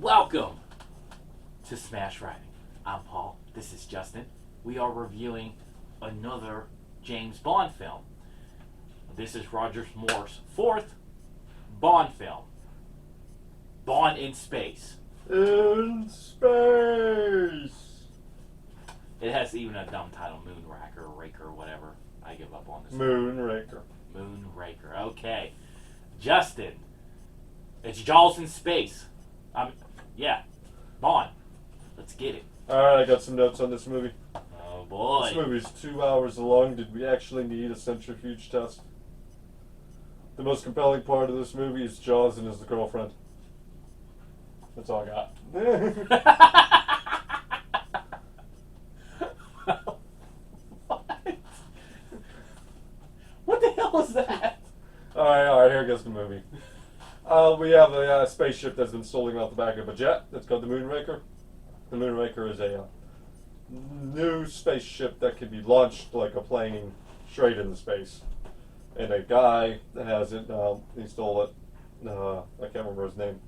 Welcome to Smash Writing. I'm Paul. This is Justin. We are reviewing another James Bond film. This is Roger Moore's fourth Bond film. Bond in Space. In space! It has even a dumb title, Moonraker, or Raker, or whatever. I give up on this. Moonraker. Moonraker. Okay. Justin. It's Jaws in space. Yeah. Bond. Let's get it. Alright, I got some notes on this movie. Oh boy. This movie's 2 hours long. Did we actually need a centrifuge test? The most compelling part of this movie is Jaws and his girlfriend. That's all I got. What the hell is that? Alright, here goes the movie. We have a spaceship that's been stolen off the back of a jet. It's called the Moonraker. The Moonraker is a new spaceship that can be launched like a plane straight into space. And a guy that has it now, he stole it. I can't remember his name.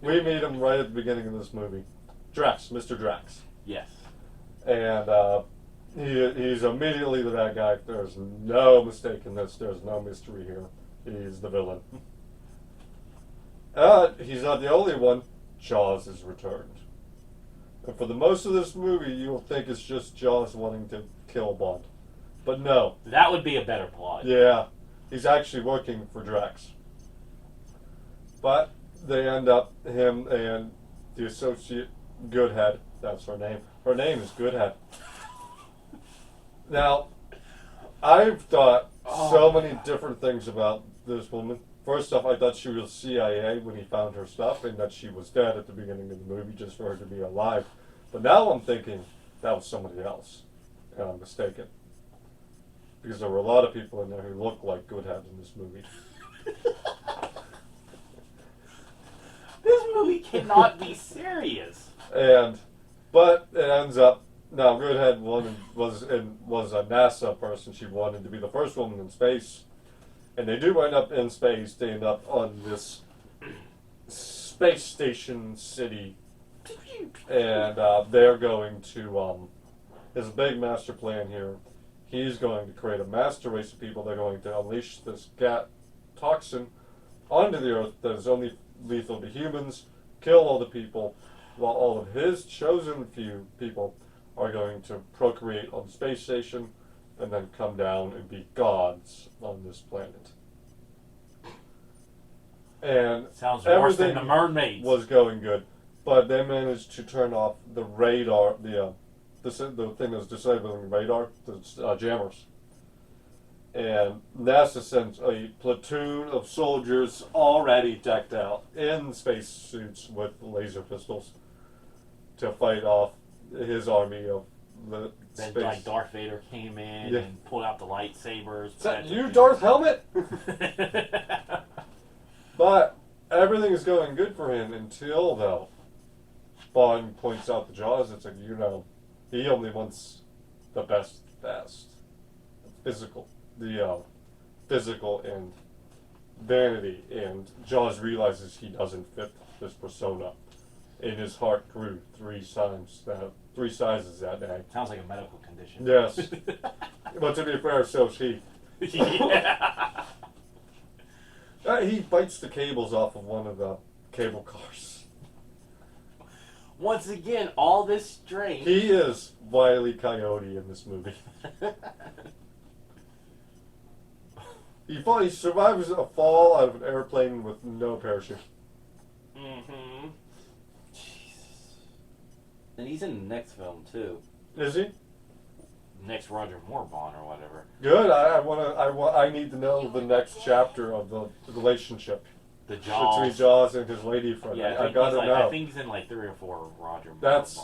We meet him right at the beginning of this movie. Drax, Mr. Drax. Yes. And he's immediately the bad guy. There's no mistake in this. There's no mystery here. He's the villain. He's not the only one. Jaws is returned. And for the most of this movie, you'll think it's just Jaws wanting to kill Bond. But no. That would be a better plot. Yeah. He's actually working for Drax. But they end up, him and the associate Goodhead, that's her name. Her name is Goodhead. Now, I've thought so many different things about this woman. First off, I thought she was CIA when he found her stuff and that she was dead at the beginning of the movie just for her to be alive. But now I'm thinking that was somebody else. And I'm mistaken. Because there were a lot of people in there who looked like Goodhead in this movie. This movie cannot be serious. But it ends up, now Goodhead was a NASA person. She wanted to be the first woman in space. And they do end up in space. They end up on this space station city. And they're going to, his big master plan here, he's going to create a master race of people. They're going to unleash this toxin onto the Earth that is only lethal to humans, kill all the people, while all of his chosen few people are going to procreate on the space station and then come down and be gods on this planet. And sounds worse than the mermaids. Was going good, but they managed to turn off the radar, the thing that's disabling radar, the jammers. And NASA sends a platoon of soldiers already decked out in spacesuits with laser pistols to fight off his army of the then space. like Darth Vader came in and pulled out the lightsabers. Is that you, Darth Helmet? But everything is going good for him until, though, Bond points out the Jaws. It's like, he only wants the best. Physical and vanity, and Jaws realizes he doesn't fit this persona. And his heart grew three sizes that day. Sounds like a medical condition. Yes. But to be fair, so's he. Yeah. He bites the cables off of one of the cable cars. Once again, all this strength. He is Wile E. Coyote in this movie. He survives a fall out of an airplane with no parachute. Mm-hmm. Jesus. And he's in the next film too. Is he? Next Roger Moore Bond or whatever. Good. I need to know the next chapter of the relationship the Jaws. between Jaws and his lady friend. Yeah, I gotta know. I think he's in like 3 or 4 Roger Moore Bonds.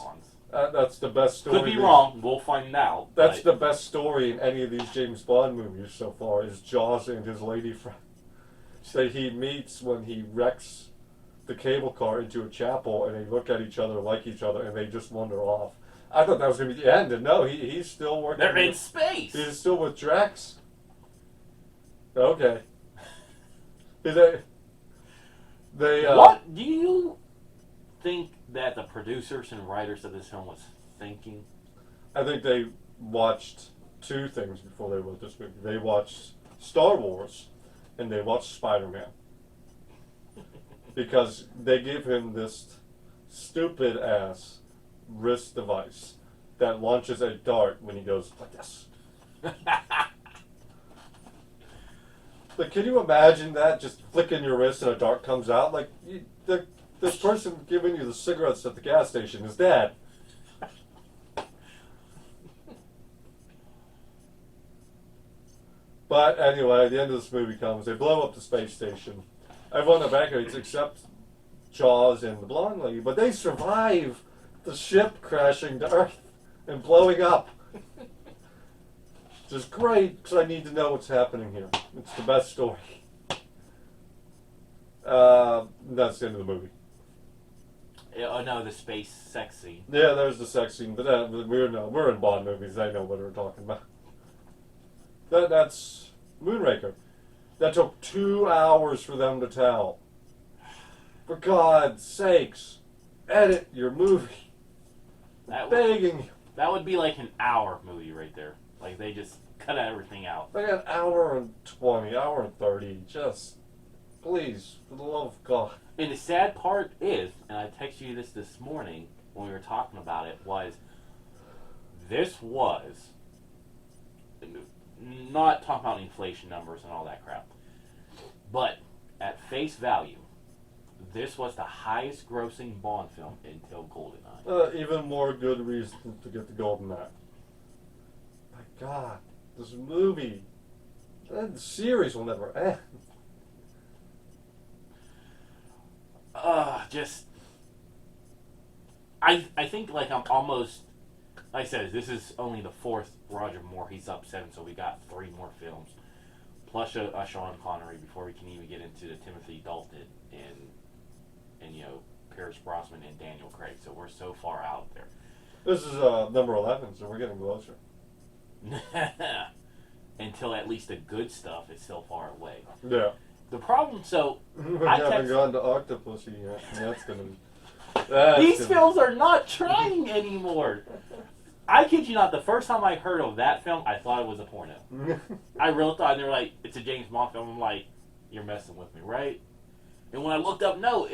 That's the best story. Could be wrong. We'll find out. That's the best story in any of these James Bond movies so far, is Jaws and his lady friend. That he meets when he wrecks the cable car into a chapel, and they look at each other, like each other, and they just wander off. I thought that was going to be the end, and no, he's still working. They're in space. He's still with Drax. Okay. Is that? They What do you think that the producers and writers of this film was thinking? I think they watched two things before they wrote this movie. They watched Star Wars, and they watched Spider-Man. Because they give him this stupid ass wrist device that launches a dart when he goes like this. Like, can you imagine that? Just flicking your wrist and a dart comes out? Like, this person giving you the cigarettes at the gas station is dead. But anyway, the end of this movie comes. They blow up the space station. Everyone evacuates except Jaws and the blonde lady. But they survive the ship crashing to Earth and blowing up. Which is great, because I need to know what's happening here. It's the best story. That's the end of the movie. Oh no, the space sex scene. Yeah, there's the sex scene, but we're in Bond movies. I know what we're talking about. That's Moonraker. That took 2 hours for them to tell. For God's sakes, edit your movie. Begging you. That would be like an hour movie right there. Like they just cut everything out. Like an hour and 20, hour and 30. Just, please, for the love of God. And the sad part is, and I texted you this morning when we were talking about it, this was not talking about inflation numbers and all that crap, but at face value, this was the highest grossing Bond film until GoldenEye. Even more good reason to get the GoldenEye. My God, this movie, the series will never end. I think like I'm almost, like I said, this is only the fourth Roger Moore. He's up 7, so we got 3 more films. Plus a Sean Connery before we can even get into the Timothy Dalton and Pierce Brosnan and Daniel Craig. So we're so far out there. This is number 11, so we're getting closer. Until at least the good stuff is still far away. Yeah. The problem, we haven't gone to Octopussy yet. That's gonna be. These films are not trying anymore. I kid you not, the first time I heard of that film, I thought it was a porno. I really thought, and they were like, it's a James Bond film. I'm like, you're messing with me, right? And when I looked up, no,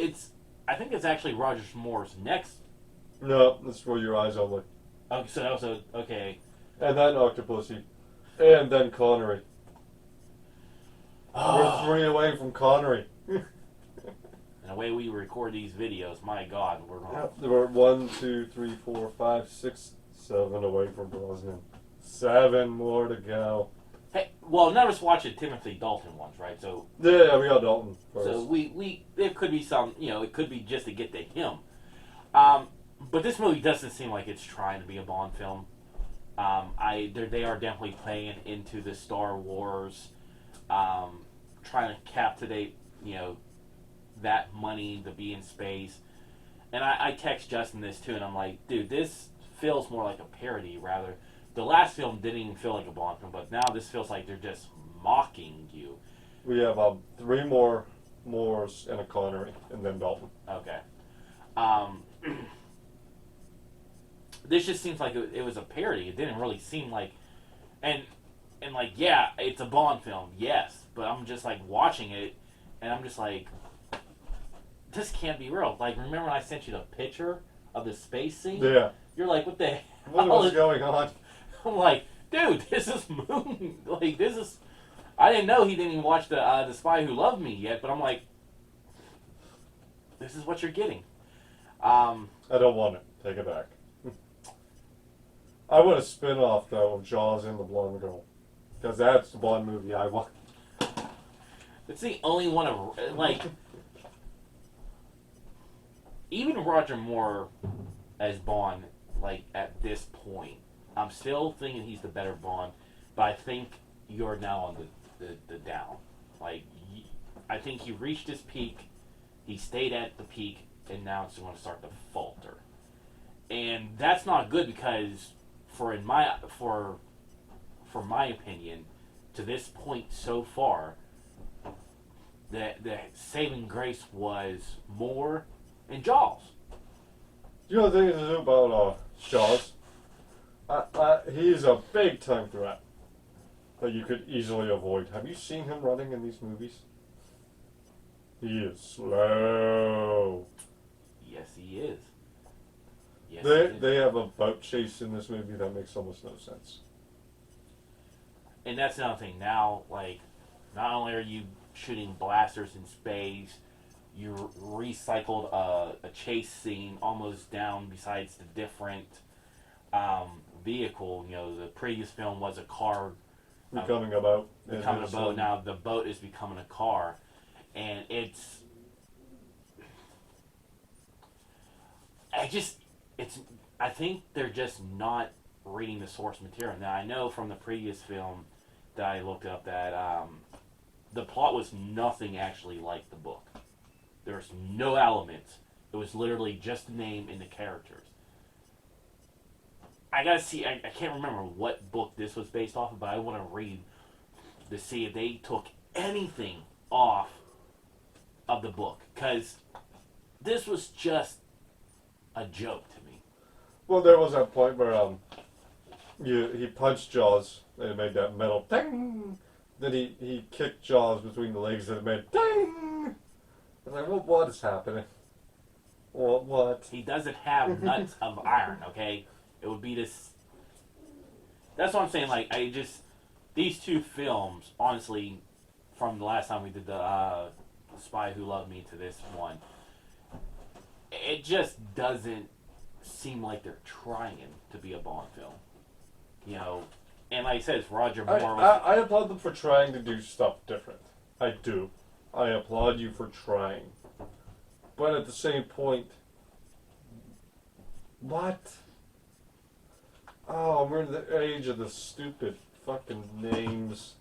I think it's actually Roger Moore's next. No, that's for your eyes only. Okay, so that was okay. And then Octopussy. And then Connery. We're 3 away from Connery. And the way we record these videos, my God, we're not. We're 1, 2, 3, 4, 5, 6, 7 away from Brosnan. 7 more to go. Hey, well, none of us watched the Timothy Dalton ones, right? So yeah, we got Dalton first. So we there could be some, it could be just to get to him. But this movie doesn't seem like it's trying to be a Bond film. They are definitely playing into the Star Wars, trying to captivate, that money to be in space. And I text Justin this too, and I'm like, dude, this feels more like a parody rather. The last film didn't even feel like a Bond film, but now this feels like they're just mocking you. We have 3 more Moores and a Connery, and then Dalton. Okay. This just seems like it was a parody. It didn't really seem like, and like, yeah, it's a Bond film, yes, but I'm just like watching it, and I'm just like, this can't be real. Like, remember when I sent you the picture of the space scene? Yeah. You're like, what the hell? What was going on? I'm like, dude, this is Moon. Like, this is. I didn't know he didn't even watch the Spy Who Loved Me yet, but I'm like, this is what you're getting. I don't want it. Take it back. I want a spin-off, though, of Jaws and the Blonde Girl. Because that's the Bond movie I want. It's the only one of, like, even Roger Moore as Bond, like, at this point, I'm still thinking he's the better Bond, but I think you're now on the down. Like, I think he reached his peak, he stayed at the peak, and now it's going to start to falter. And that's not good because, for my opinion, to this point so far, the saving grace was more in Jaws. You know the thing to do about Jaws? He's a big time threat that you could easily avoid. Have you seen him running in these movies? He is slow. Yes, he is. Yes, he They is. they have a boat chase in this movie that makes almost no sense. And that's another thing. Now, like, not only are you shooting blasters in space, you recycled a chase scene almost down besides the different vehicle. You know, the previous film was a car Becoming a boat. becoming a boat. Now the boat is becoming a car. And I think they're just not reading the source material. Now, I know from the previous film that I looked up that the plot was nothing actually like the book. There's no elements. It was literally just the name and the characters. I gotta see. I can't remember what book this was based off of, but I want to read to see if they took anything off of the book, because this was just a joke to me. Well, there was that point where he punched Jaws and it made that metal ding. Then he kicked Jaws between the legs and it made ding. I was like, well, what is happening? What? He doesn't have nuts of iron. Okay, it would be this. That's what I'm saying. Like, these two films, honestly, from the last time we did the Spy Who Loved Me to this one, it just doesn't seem like they're trying to be a Bond film. You know, and like I said, it's Roger Moore. I applaud them for trying to do stuff different. I do. I applaud you for trying. But at the same point, what? Oh, we're in the age of the stupid fucking names.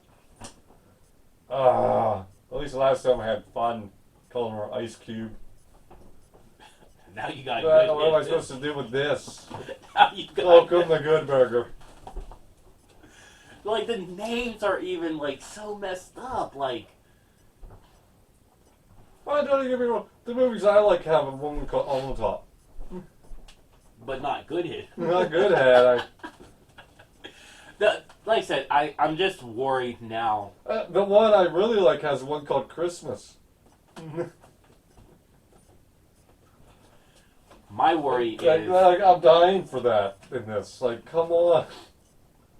At least last time I had fun calling her Ice Cube. Now you got What am I supposed to do with this? Now you got Welcome the Good Burger. Like, the names are even, like, so messed up. Like, Well, don't get me wrong. The movies I like have a woman called on the top. but not good hit. Not good at. Like I said, I'm just worried now. The one I really like has one called Christmas. My worry is Like, I'm dying for that in this. Like, come on.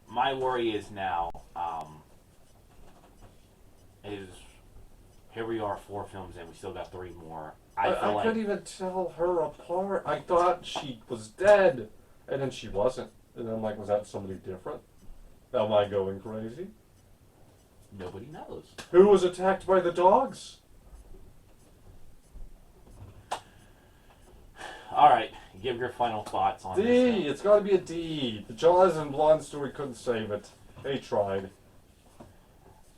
my worry is now is here we are 4 films in, we still got 3 more. I feel like couldn't even tell her apart. I thought she was dead, and then she wasn't. And I'm like, was that somebody different? Am I going crazy? nobody knows. Who was attacked by the dogs? All right, give your final thoughts on D. this. It's got to be a D. The Jaws and Blonde story couldn't save it. They tried.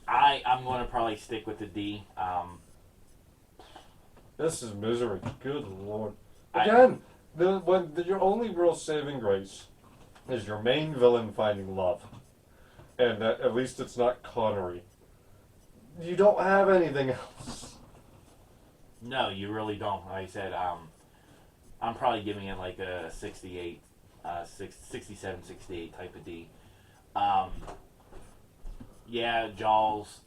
I'm going to probably stick with the D. This is misery. Good Lord. Again, your only real saving grace is your main villain finding love. And at least it's not Connery. You don't have anything else. No, you really don't. Like I said, I'm probably giving it like a 68, 67, 68 type of D. Yeah, Jaws.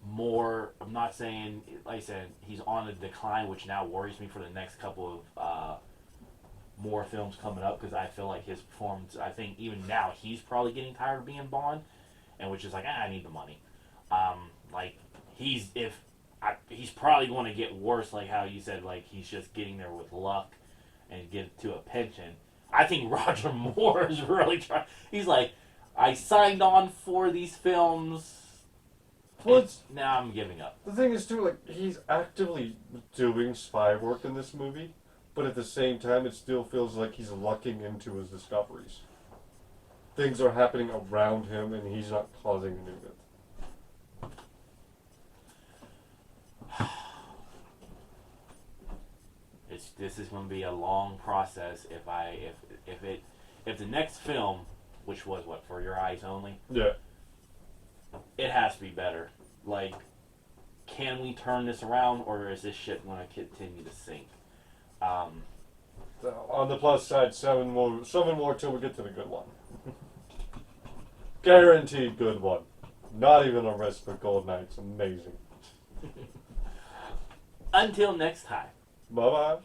More. I'm not saying, like I said, he's on a decline, which now worries me for the next couple of more films coming up, because I feel like his performance. I think even now he's probably getting tired of being Bond, and which is like, I need the money. Like he's probably going to get worse, like how you said, like he's just getting there with luck and get to a pension. I think Roger Moore is really trying. He's like, I signed on for these films. Well, Now I'm giving up. the thing is, too, like, he's actively doing spy work in this movie, but at the same time, it still feels like he's lucking into his discoveries. Things are happening around him, and he's not causing any of it. This is going to be a long process if the next film, which was what, For Your Eyes Only, Yeah. it has to be better. Like, can we turn this around, or is this shit going to continue to sink? So, on the plus side, 7 more till we get to the good one. Guaranteed good one. Not even a risk for Gold Knights. Amazing. Until next time. Bye bye.